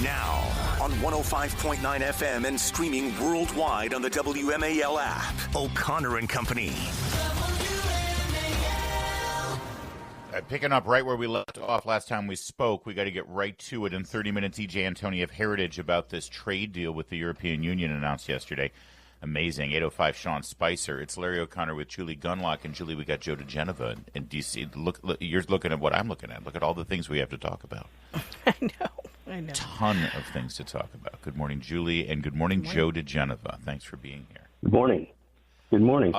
Now, on 105.9 FM and streaming worldwide on the WMAL app, O'Connor and Company. Picking up right where we left off last time we spoke, we got to get right to it in 30 minutes. Antoni of Heritage about this trade deal with the European Union announced yesterday. Amazing. 8:05 Sean Spicer. It's Larry O'Connor with Julie Gunlock. And Julie, we got Joe diGenova in D.C. Look, you're looking at what I'm looking at. Look at all the things we have to talk about. I know. Ton of things to talk about. Good morning, Julie, and good morning, Joe diGenova. Thanks for being here. Good morning. Good morning.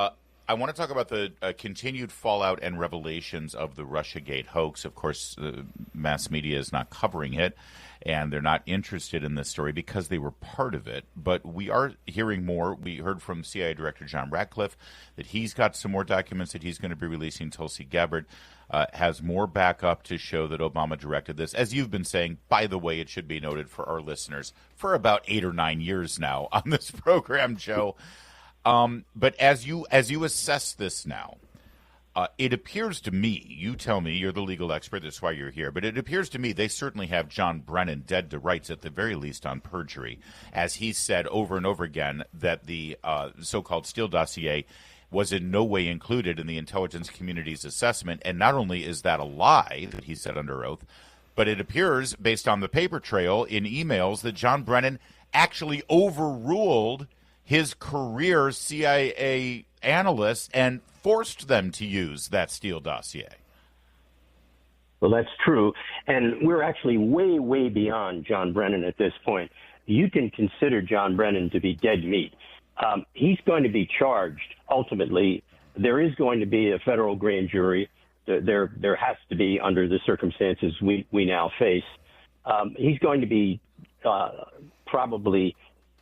I want to talk about the continued fallout and revelations of the Russiagate hoax. Of course, mass media is not covering it, and they're not interested in this story because they were part of it. But we are hearing more. We heard from CIA Director John Ratcliffe that he's got some more documents that he's going to be releasing. Tulsi Gabbard has more backup to show that Obama directed this. As you've been saying, by the way, it should be noted for our listeners, for about 8 or 9 years now on this program, Joe. But as you assess this now, it appears to me, you tell me, you're the legal expert, that's why you're here, but it appears to me they certainly have John Brennan dead to rights, at the very least on perjury, as he said over and over again that the so-called Steele dossier was in no way included in the intelligence community's assessment. And not only is that a lie that he said under oath, but it appears, based on the paper trail in emails, that John Brennan actually overruled his career CIA analysts and forced them to use that Steele dossier. Well, that's true. And we're actually way, way beyond John Brennan at this point. You can consider John Brennan to be dead meat. He's going to be charged ultimately. There is going to be a federal grand jury. There has to be under the circumstances we now face. He's going to be probably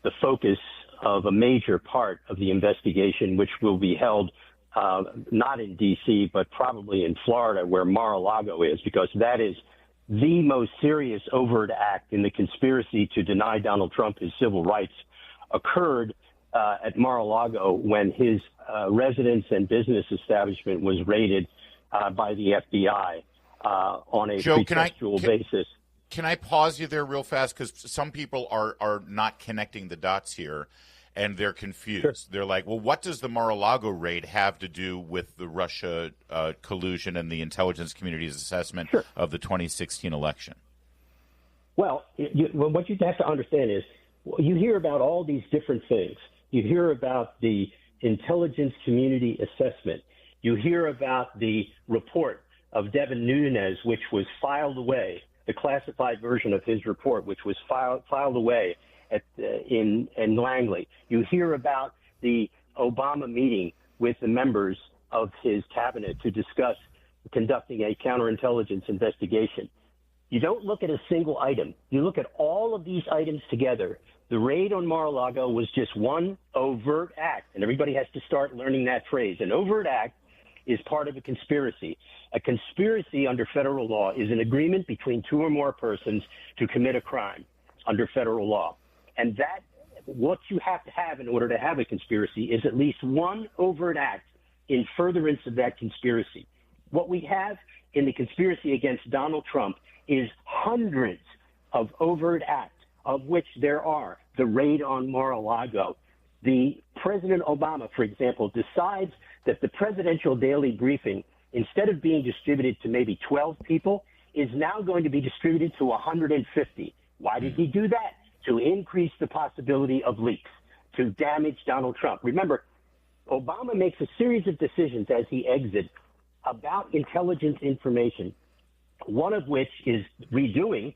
the focus of a major part of the investigation, which will be held not in D.C., but probably in Florida, where Mar-a-Lago is, because that is the most serious overt act in the conspiracy to deny Donald Trump his civil rights occurred at Mar-a-Lago when his residence and business establishment was raided by the FBI on a pretextual basis. Can I pause you there real fast? Because some people are not connecting the dots here, and they're confused. Sure. They're like, well, what does the Mar-a-Lago raid have to do with the Russia collusion and the intelligence community's assessment of the 2016 election? Well, what you have to understand is you hear about all these different things. You hear about the intelligence community assessment. You hear about the report of Devin Nunes, which was filed away, the classified version of his report, which was filed away in Langley. You hear about the Obama meeting with the members of his cabinet to discuss conducting a counterintelligence investigation. You don't look at a single item. You look at all of these items together. The raid on Mar-a-Lago was just one overt act, and everybody has to start learning that phrase. An overt act is part of a conspiracy. A conspiracy under federal law is an agreement between two or more persons to commit a crime under federal law. And that, what you have to have in order to have a conspiracy is at least one overt act in furtherance of that conspiracy. What we have in the conspiracy against Donald Trump is hundreds of overt acts, of which there are the raid on Mar-a-Lago. The President Obama, for example, decides that the presidential daily briefing, instead of being distributed to maybe 12 people, is now going to be distributed to 150. Why did he do that? To increase the possibility of leaks, to damage Donald Trump. Remember, Obama makes a series of decisions as he exits about intelligence information, one of which is redoing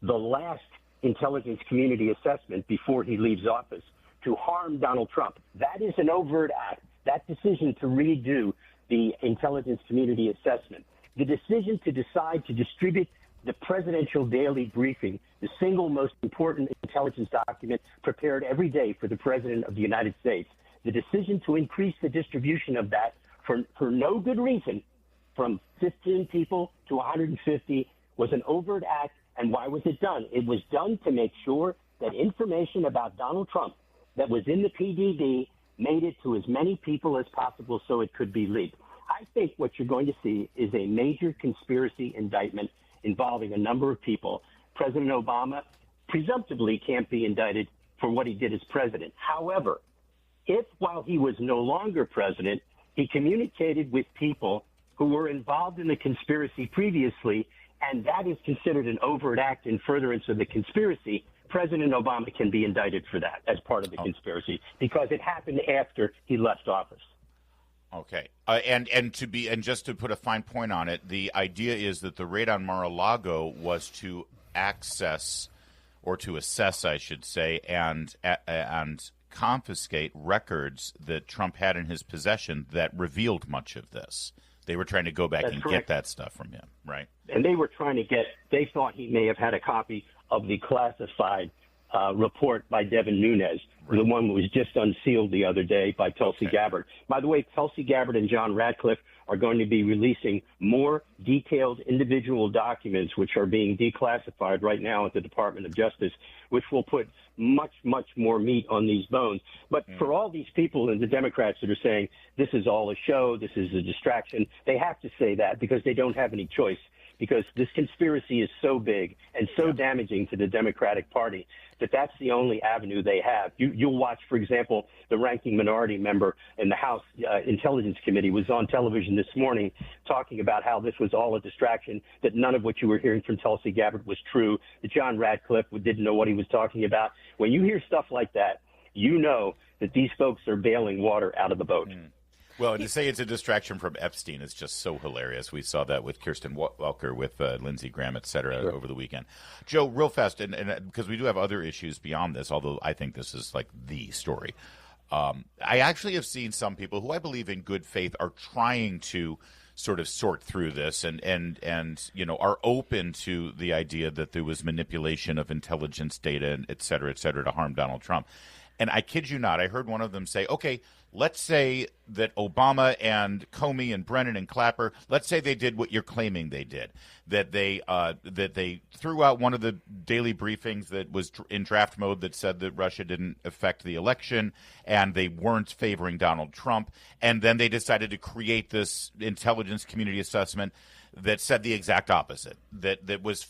the last intelligence community assessment before he leaves office to harm Donald Trump. That is an overt act. That decision to redo the intelligence community assessment, the decision to decide to distribute the presidential daily briefing, the single most important intelligence document prepared every day for the President of the United States, the decision to increase the distribution of that for no good reason from 15 people to 150 was an overt act. And why was it done? It was done to make sure that information about Donald Trump that was in the PDD made it to as many people as possible so it could be leaked. I think what you're going to see is a major conspiracy indictment involving a number of people. President Obama presumptively can't be indicted for what he did as president. However, if while he was no longer president, he communicated with people who were involved in the conspiracy previously, and that is considered an overt act in furtherance of the conspiracy, President Obama can be indicted for that as part of the conspiracy because it happened after he left office. Okay, and just to put a fine point on it, the idea is that the raid on Mar-a-Lago was to access, or to assess, I should say, and confiscate records that Trump had in his possession that revealed much of this. They were trying to go back and get that stuff from him, right? And they were trying to they thought he may have had a copy of the classified report by Devin Nunes, the one that was just unsealed the other day by Tulsi Gabbard. By the way, Tulsi Gabbard and John Ratcliffe are going to be releasing more detailed individual documents, which are being declassified right now at the Department of Justice, which will put much, much more meat on these bones. But for all these people and the Democrats that are saying this is all a show, this is a distraction, they have to say that because they don't have any choice, because this conspiracy is so big and so damaging to the Democratic Party that that's the only avenue they have. You'll watch, for example, the ranking minority member in the House Intelligence Committee was on television this morning talking about how this was all a distraction, that none of what you were hearing from Tulsi Gabbard was true, that John Ratcliffe didn't know what he was talking about. When you hear stuff like that, you know that these folks are bailing water out of the boat. Well, to say it's a distraction from Epstein is just so hilarious. We saw that with Kirsten Welker, with Lindsey Graham, et cetera, over the weekend. Joe, real fast, and because we do have other issues beyond this, although I think this is like the story. I actually have seen some people who I believe in good faith are trying to sort of sort through this and you know, are open to the idea that there was manipulation of intelligence data, et cetera, to harm Donald Trump. And I kid you not, I heard one of them say, okay, let's say that Obama and Comey and Brennan and Clapper, let's say they did what you're claiming they did, that they threw out one of the daily briefings that was in draft mode that said that Russia didn't affect the election and they weren't favoring Donald Trump, and then they decided to create this intelligence community assessment that said the exact opposite, that was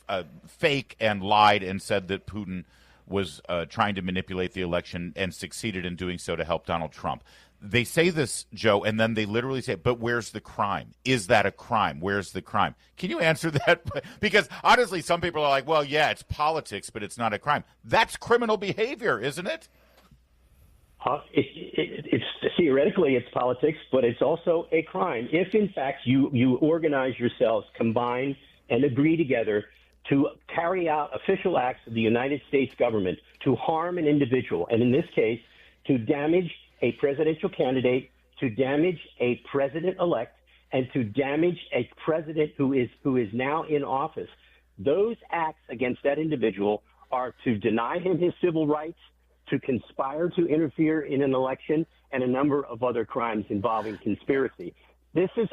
fake and lied and said that Putin was trying to manipulate the election and succeeded in doing so to help Donald Trump. They say this, Joe, and then they literally say, but where's the crime? Is that a crime? Where's the crime? Can you answer that? Because honestly, some people are like, well, yeah, it's politics, but it's not a crime. That's criminal behavior, isn't it? It's theoretically it's politics, but it's also a crime. If, in fact, you organize yourselves, combine, and agree together to carry out official acts of the United States government to harm an individual, and in this case, to damage a presidential candidate, to damage a president-elect, and to damage a president who is now in office. Those acts against that individual are to deny him his civil rights, to conspire to interfere in an election, and a number of other crimes involving conspiracy. This isn't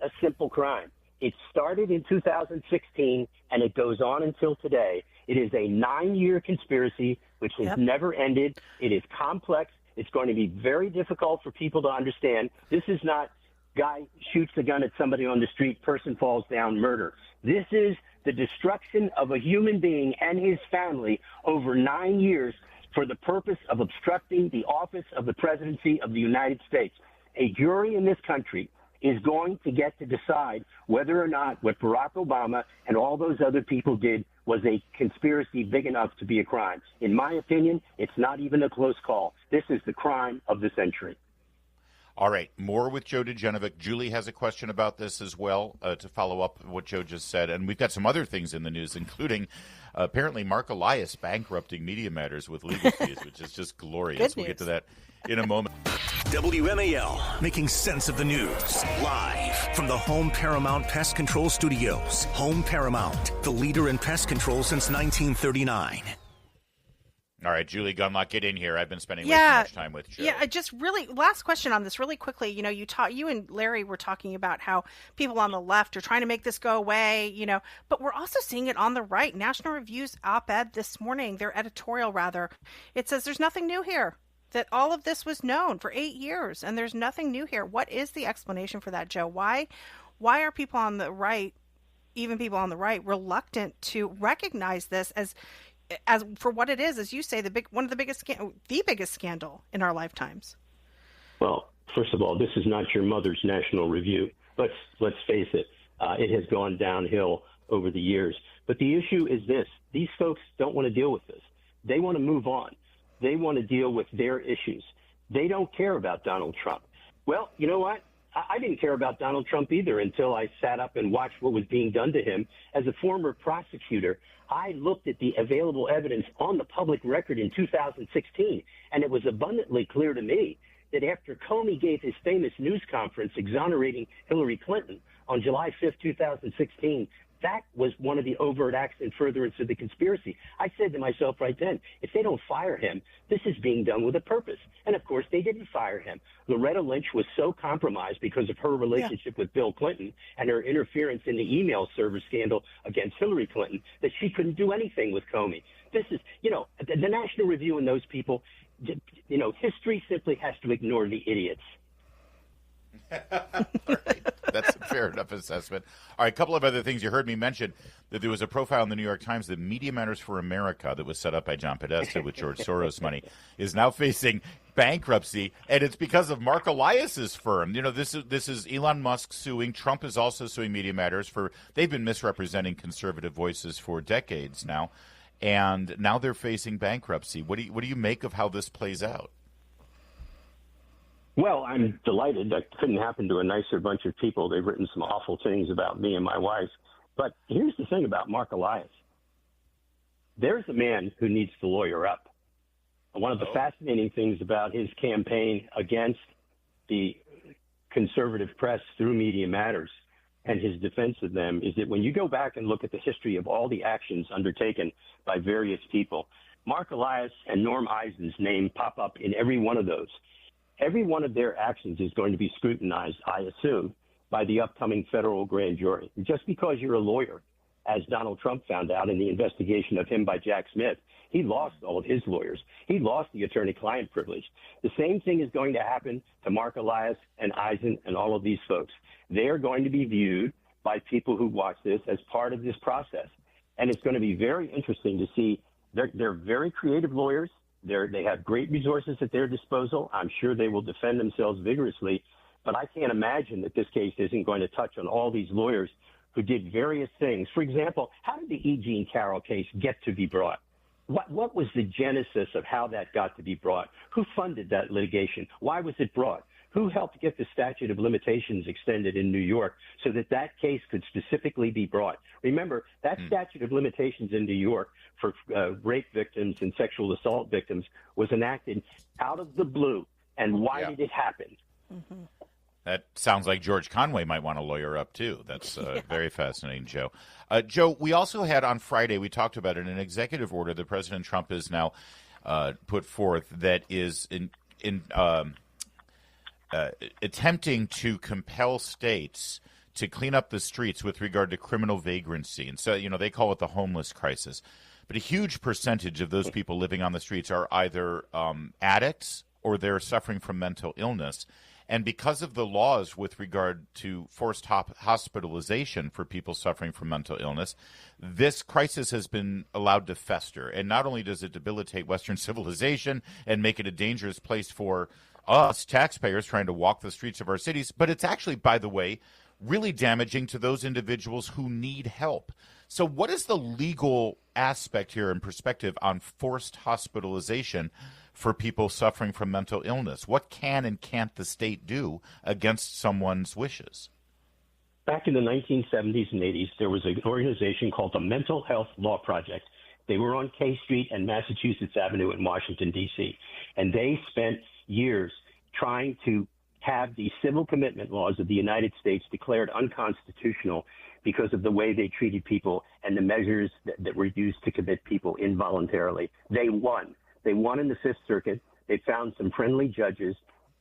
a simple crime. It started in 2016, and it goes on until today. It is a 9-year conspiracy, which has never ended. It is complex. It's going to be very difficult for people to understand. This is not guy shoots a gun at somebody on the street, person falls down, murder. This is the destruction of a human being and his family over 9 years for the purpose of obstructing the office of the presidency of the United States. A jury in this country is going to get to decide whether or not what Barack Obama and all those other people did was a conspiracy big enough to be a crime. In my opinion, it's not even a close call. This is the crime of the century. All right, more with Joe diGenova. Julie has a question about this as well, to follow up what Joe just said. And we've got some other things in the news, including apparently Mark Elias bankrupting Media Matters with legal fees, which is just glorious. We'll get to that in a moment. WMAL, making sense of the news. Live from the Home Paramount Pest Control Studios. Home Paramount, the leader in pest control since 1939. All right, Julie Gunlock, get in here. I've been spending way too much time with Joe. Yeah, just really, last question on this really quickly. You know, you and Larry were talking about how people on the left are trying to make this go away, you know, but we're also seeing it on the right. National Review's op-ed this morning, their editorial rather, it says there's nothing new here, that all of this was known for 8 years and there's nothing new here. What is the explanation for that, Joe? Why are people on the right, even people on the right, reluctant to recognize this as for what it is, as you say, the biggest scandal in our lifetimes. Well, first of all, this is not your mother's National Review. Let's face it. It has gone downhill over the years. But the issue is this. These folks don't want to deal with this. They want to move on. They want to deal with their issues. They don't care about Donald Trump. Well, you know what? I didn't care about Donald Trump either until I sat up and watched what was being done to him. As a former prosecutor, I looked at the available evidence on the public record in 2016, and it was abundantly clear to me that after Comey gave his famous news conference exonerating Hillary Clinton on July 5th, 2016, that was one of the overt acts in furtherance of the conspiracy. I said to myself right then, if they don't fire him, this is being done with a purpose. And, of course, they didn't fire him. Loretta Lynch was so compromised because of her relationship with Bill Clinton and her interference in the email server scandal against Hillary Clinton that she couldn't do anything with Comey. This is, the National Review and those people, history simply has to ignore the idiots. All right. That's a fair enough assessment. All right, a couple of other things. You heard me mention that there was a profile in the New York Times that Media Matters for America that was set up by John Podesta with George Soros money is now facing bankruptcy, and it's because of Mark Elias's firm. This is Elon Musk suing. Trump is also suing Media Matters they've been misrepresenting conservative voices for decades now, and now they're facing bankruptcy. What do you make of how this plays out? Well, I'm delighted. That couldn't happen to a nicer bunch of people. They've written some awful things about me and my wife. But here's the thing about Mark Elias. There's a man who needs to lawyer up. One of the fascinating things about his campaign against the conservative press through Media Matters and his defense of them is that when you go back and look at the history of all the actions undertaken by various people, Mark Elias and Norm Eisen's name pop up in every one of those. Every one of their actions is going to be scrutinized, I assume, by the upcoming federal grand jury. Just because you're a lawyer, as Donald Trump found out in the investigation of him by Jack Smith, he lost all of his lawyers. He lost the attorney-client privilege. The same thing is going to happen to Mark Elias and Eisen and all of these folks. They are going to be viewed by people who watch this as part of this process. And it's going to be very interesting to see. They're very creative lawyers. They have great resources at their disposal. I'm sure they will defend themselves vigorously, but I can't imagine that this case isn't going to touch on all these lawyers who did various things. For example, how did the E. Jean Carroll case get to be brought? What was the genesis of how that got to be brought? Who funded that litigation? Why was it brought? Who helped get the statute of limitations extended in New York so that case could specifically be brought? Remember, that statute of limitations in New York for rape victims and sexual assault victims was enacted out of the blue. And why did it happen? Mm-hmm. That sounds like George Conway might want to lawyer up, too. That's very fascinating, Joe. Joe, we also had on Friday, we talked about it, an executive order that President Trump has now put forth that is attempting to compel states to clean up the streets with regard to criminal vagrancy. And so, they call it the homeless crisis. But a huge percentage of those people living on the streets are either addicts or they're suffering from mental illness. And because of the laws with regard to forced hospitalization for people suffering from mental illness, this crisis has been allowed to fester. And not only does it debilitate Western civilization and make it a dangerous place for us taxpayers trying to walk the streets of our cities, but it's actually, by the way, really damaging to those individuals who need help. So what is the legal aspect here and perspective on forced hospitalization for people suffering from mental illness? What can and can't the state do against someone's wishes? Back in the 1970s and 80s, there was an organization called the Mental Health Law Project. They were on K Street and Massachusetts Avenue in Washington, D.C., and they spent years trying to have the civil commitment laws of the United States declared unconstitutional because of the way they treated people and the measures that were used to commit people involuntarily. They won. They won in the Fifth Circuit. They found some friendly judges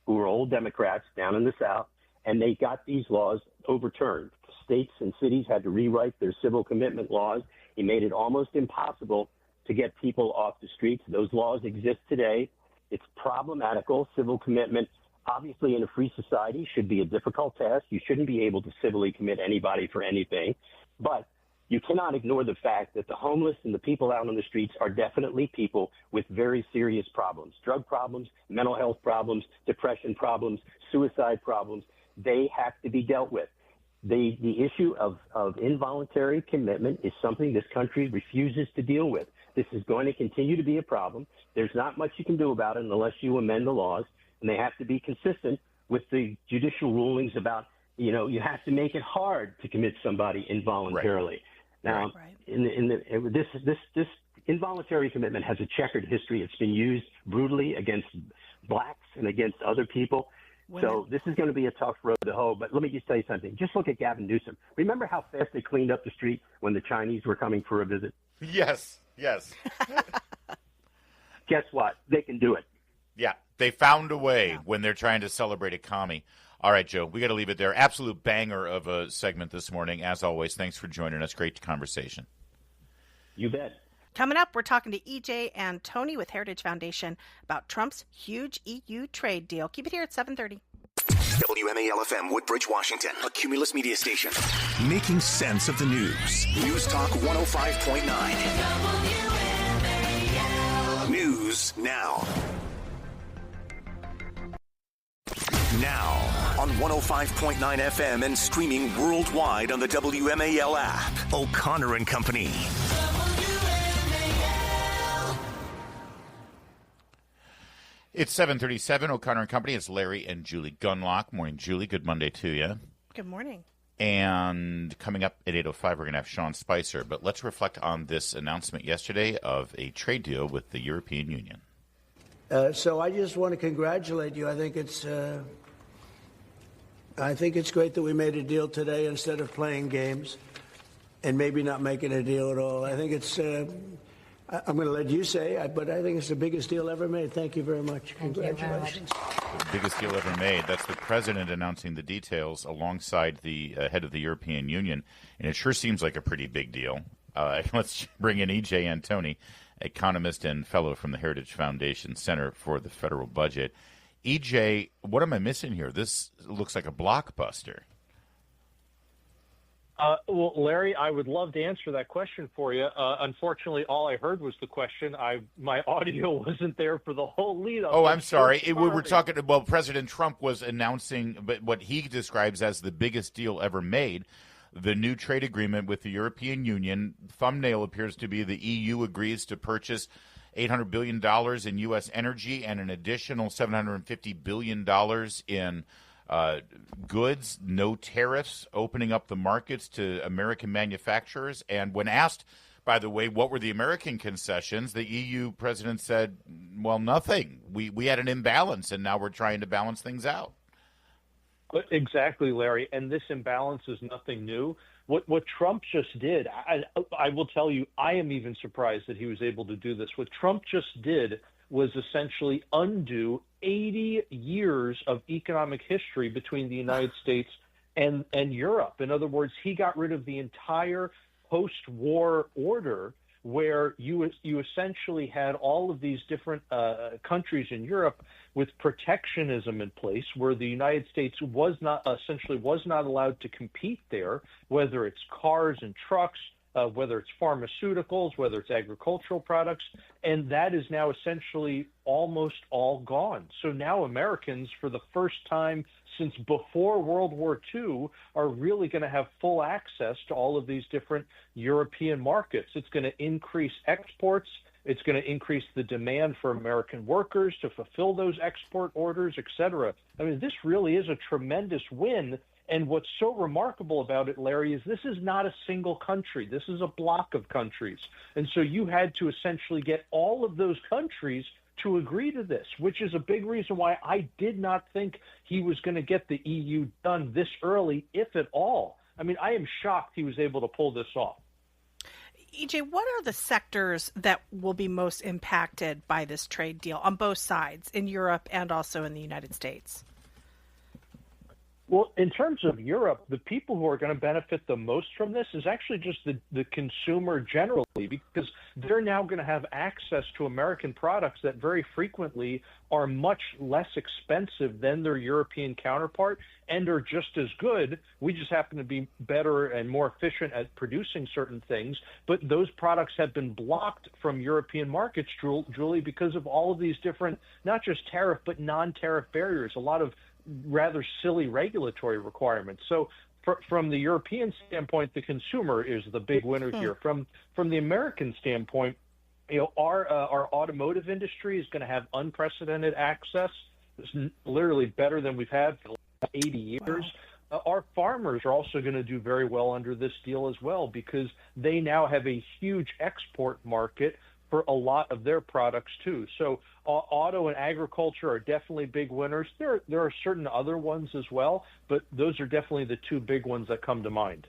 who were old Democrats down in the South, and they got these laws overturned. States and cities had to rewrite their civil commitment laws. It made it almost impossible to get people off the streets. Those laws exist today. It's problematical. Civil commitment, obviously, in a free society should be a difficult task. You shouldn't be able to civilly commit anybody for anything. But you cannot ignore the fact that the homeless and the people out on the streets are definitely people with very serious problems, drug problems, mental health problems, depression problems, suicide problems. They have to be dealt with. The issue of involuntary commitment is something this country refuses to deal with. This is going to continue to be a problem. There's not much you can do about it unless you amend the laws, and they have to be consistent with the judicial rulings about, you have to make it hard to commit somebody involuntarily. Right. Now, this involuntary commitment has a checkered history. It's been used brutally against blacks and against other people. Women. So this is going to be a tough road to hoe. But let me just tell you something. Just look at Gavin Newsom. Remember how fast they cleaned up the street when the Chinese were coming for a visit? Yes. Guess what? They can do it. Yeah, they found a way when they're trying to celebrate a commie. All right, Joe, we got to leave it there. Absolute banger of a segment this morning. As always, thanks for joining us. Great conversation. You bet. Coming up, we're talking to EJ and Antoni with Heritage Foundation about Trump's huge EU trade deal. Keep it here at 7:30. WMAL-FM, Woodbridge, Washington, a Cumulus media station. Making sense of the news. News Talk 105.9. News now. Now on 105.9 FM and streaming worldwide on the WMAL app. O'Connor and Company. It's 7:37, O'Connor and Company. It's Larry and Julie Gunlock. Morning, Julie. Good Monday to you. Good morning. And coming up at 8:05, we're going to have Sean Spicer. But let's reflect on this announcement yesterday of a trade deal with the European Union. So I just want to congratulate you. I think it's great that we made a deal today instead of playing games and maybe not making a deal at all. I think it's I'm going to let you say, but I think it's the biggest deal ever made. Thank you very much. Congratulations. The biggest deal ever made. That's the president announcing the details alongside the head of the European Union. And it sure seems like a pretty big deal. Let's bring in EJ Antoni, economist and fellow from the Heritage Foundation Center for the Federal Budget. EJ, what am I missing here? This looks like a blockbuster. Well, Larry, I would love to answer that question for you. Unfortunately, all I heard was the question. My audio wasn't there for the whole lead-up. Oh, I'm sorry. We were talking. Well, President Trump was announcing what he describes as the biggest deal ever made, the new trade agreement with the European Union. Thumbnail appears to be the EU agrees to purchase $800 billion in U.S. energy and an additional $750 billion in goods, no tariffs, opening up the markets to American manufacturers. And when asked, by the way, what were the American concessions, the EU president said, well, nothing. We had an imbalance, and now we're trying to balance things out. Exactly, Larry. And this imbalance is nothing new. What Trump just did, I will tell you, I am even surprised that he was able to do this. What Trump just did was essentially undo 80 years of economic history between the United States and Europe. In other words, he got rid of the entire post-war order where you essentially had all of these different countries in Europe with protectionism in place, where the United States was not allowed to compete there, whether it's cars and trucks, whether it's pharmaceuticals, whether it's agricultural products, and that is now essentially almost all gone. So now Americans, for the first time since before World War II, are really going to have full access to all of these different European markets. It's going to increase exports. It's going to increase the demand for American workers to fulfill those export orders, et cetera. I mean, this really is a tremendous win. And what's so remarkable about it, Larry, is this is not a single country. This is a block of countries. And so you had to essentially get all of those countries to agree to this, which is a big reason why I did not think he was going to get the EU done this early, if at all. I mean, I am shocked he was able to pull this off. EJ, what are the sectors that will be most impacted by this trade deal on both sides, in Europe and also in the United States? Well, in terms of Europe, the people who are going to benefit the most from this is actually just the consumer generally, because they're now going to have access to American products that very frequently are much less expensive than their European counterpart and are just as good. We just happen to be better and more efficient at producing certain things, but those products have been blocked from European markets, Julie, because of all of these different, not just tariff, but non-tariff barriers, a lot of rather silly regulatory requirements. So from the European standpoint, the consumer is the big winner here. From the American standpoint, our automotive industry is going to have unprecedented access. It's literally better than we've had for the last 80 years. Wow. Our farmers are also going to do very well under this deal as well, because they now have a huge export market for a lot of their products too. So auto and agriculture are definitely big winners. There are certain other ones as well, but those are definitely the two big ones that come to mind.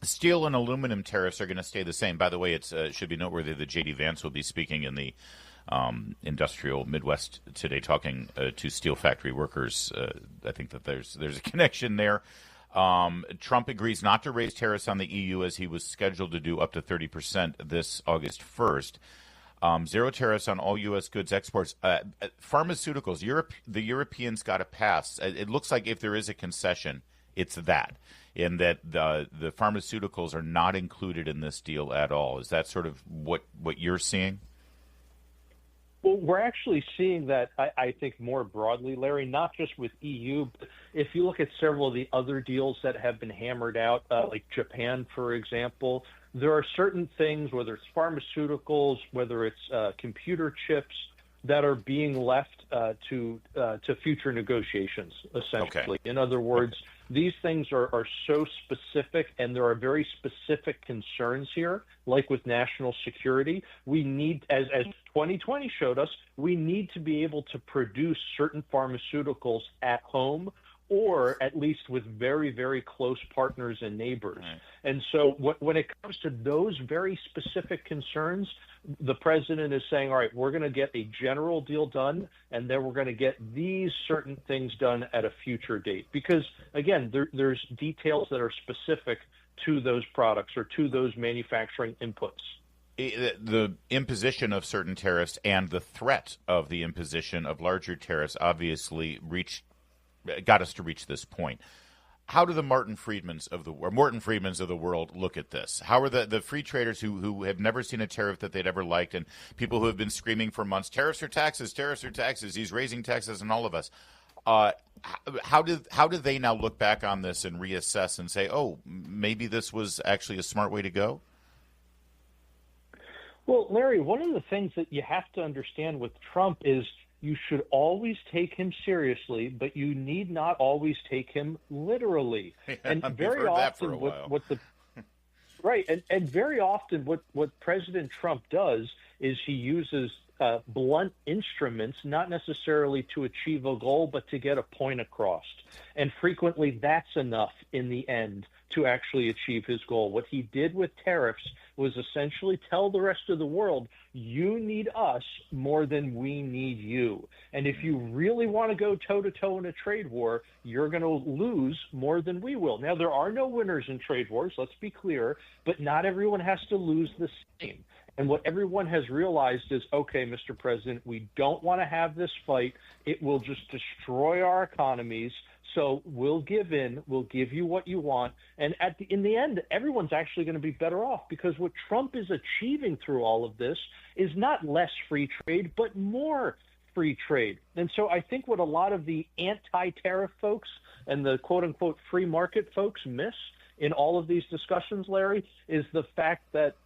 Steel and aluminum tariffs are going to stay the same. By the way, it should be noteworthy that J.D. Vance will be speaking in the industrial Midwest today, talking to steel factory workers. I think that there's a connection there. Trump agrees not to raise tariffs on the EU as he was scheduled to do up to 30% this August 1st. Zero tariffs on all U.S. goods exports. Pharmaceuticals, the Europeans got a pass. It looks like if there is a concession, it's that, in that the pharmaceuticals are not included in this deal at all. Is that sort of what you're seeing? Well, we're actually seeing that, I think, more broadly, Larry, not just with EU, but if you look at several of the other deals that have been hammered out, like Japan, for example, there are certain things, whether it's pharmaceuticals, whether it's computer chips, that are being left to future negotiations, essentially. Okay. In other words, these things are so specific, and there are very specific concerns here, like with national security. We need, as 2020 showed us, we need to be able to produce certain pharmaceuticals at home, or at least with very, very close partners and neighbors. Right. And so when it comes to those very specific concerns, the president is saying, all right, we're going to get a general deal done, and then we're going to get these certain things done at a future date. Because, again, there's details that are specific to those products or to those manufacturing inputs. The imposition of certain tariffs and the threat of the imposition of larger tariffs obviously got us to reach this point. How do the Morton Friedmans of the world look at this? How are the free traders who have never seen a tariff that they'd ever liked, and people who have been screaming for months, tariffs are taxes, he's raising taxes on all of us. How do they now look back on this and reassess and say, oh, maybe this was actually a smart way to go? Well, Larry, one of the things that you have to understand with Trump is you should always take him seriously, but you need not always take him literally. Yeah, and very often and very often what President Trump does is he uses blunt instruments, not necessarily to achieve a goal, but to get a point across. And frequently that's enough in the end to actually achieve his goal. What he did with tariffs was essentially tell the rest of the world, you need us more than we need you. And if you really want to go toe-to-toe in a trade war, you're going to lose more than we will. Now, there are no winners in trade wars, let's be clear, but not everyone has to lose the same. And what everyone has realized is, okay, Mr. President, we don't want to have this fight. It will just destroy our economies. So we'll give in. We'll give you what you want. And in the end, everyone's actually going to be better off, because what Trump is achieving through all of this is not less free trade, but more free trade. And so I think what a lot of the anti-tariff folks and the quote-unquote free market folks miss in all of these discussions, Larry, is the fact that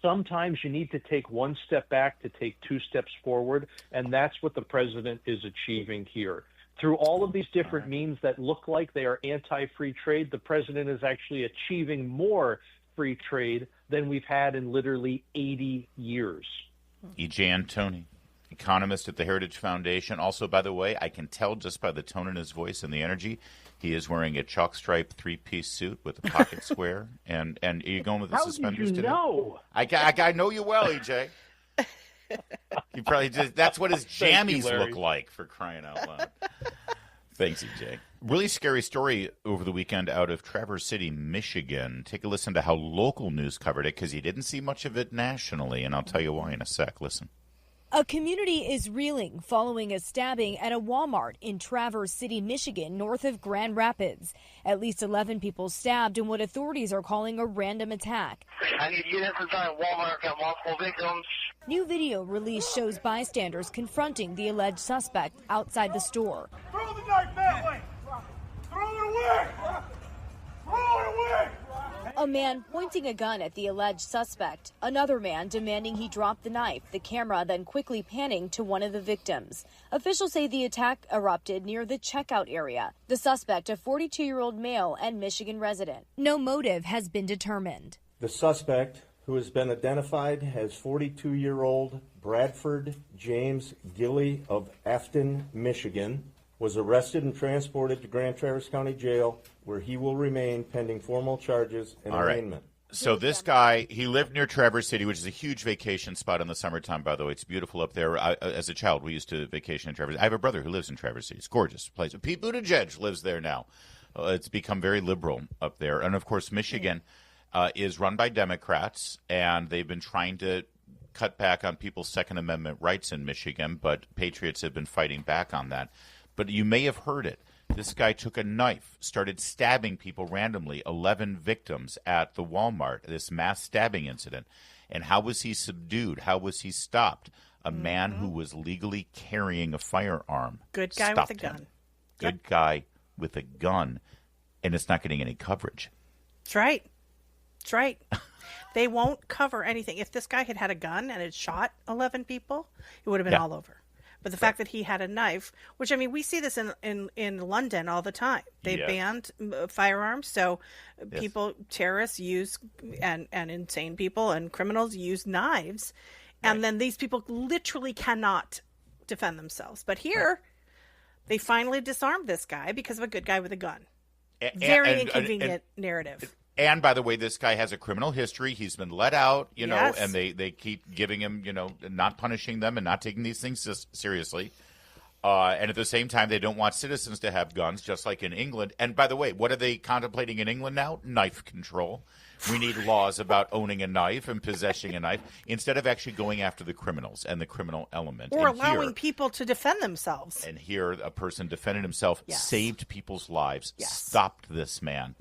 sometimes you need to take one step back to take two steps forward, and that's what the president is achieving here. Through all of these different means that look like they are anti-free trade, the president is actually achieving more free trade than we've had in literally 80 years. E.J. Antoni, economist at the Heritage Foundation. Also, by the way, I can tell just by the tone in his voice and the energy, he is wearing a chalk stripe three-piece suit with a pocket square. And are you going with the suspenders today? How did you know? I know you well, E.J. You probably just—that's what his jammies look like, for crying out loud. Thanks, E.J. Really scary story over the weekend out of Traverse City, Michigan. Take a listen to how local news covered it, because you didn't see much of it nationally, and I'll tell you why in a sec. Listen. A community is reeling following a stabbing at a Walmart in Traverse City, Michigan, north of Grand Rapids. At least 11 people stabbed in what authorities are calling a random attack. I need units inside Walmart. Got multiple victims. New video released shows bystanders confronting the alleged suspect outside the store. Throw the knife that way! Throw it away! Throw it away! A man pointing a gun at the alleged suspect. Another man demanding he drop the knife, the camera then quickly panning to one of the victims. Officials say the attack erupted near the checkout area. The suspect, a 42-year-old male and Michigan resident. No motive has been determined. The suspect, who has been identified as 42-year-old Bradford James Gilly of Afton, Michigan, was arrested and transported to Grand Traverse County Jail, where he will remain pending formal charges and arraignment. So this guy, he lived near Traverse City, which is a huge vacation spot in the summertime, by the way. It's beautiful up there. As a child, we used to vacation in Traverse. I have a brother who lives in Traverse City. It's a gorgeous place. Pete Buttigieg lives there now. It's become very liberal up there. And, of course, Michigan is run by Democrats, and they've been trying to cut back on people's Second Amendment rights in Michigan, but patriots have been fighting back on that. But you may have heard it. This guy took a knife, started stabbing people randomly, 11 victims at the Walmart, this mass stabbing incident. And how was he subdued? How was he stopped? A man who was legally carrying a firearm. Good guy with a gun. Good guy with a gun. And it's not getting any coverage. That's right. That's right. They won't cover anything. If this guy had had a gun and had shot 11 people, it would have been all over. But the fact that he had a knife, which, I mean, we see this in London all the time. They banned firearms, so people, terrorists use, and insane people and criminals use knives. And then these people literally cannot defend themselves. But here, they finally disarmed this guy because of a good guy with a gun. Very inconvenient narrative. And, by the way, this guy has a criminal history. He's been let out, you know, and they keep giving him, you know, not punishing them and not taking these things seriously. And at the same time, they don't want citizens to have guns, just like in England. And, by the way, what are they contemplating in England now? Knife control. We need laws about owning a knife and possessing a knife instead of actually going after the criminals and the criminal element. Or allowing people to defend themselves. And here, a person defended himself, saved people's lives, stopped this man.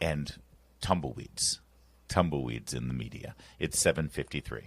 And tumbleweeds in the media. It's 7:53.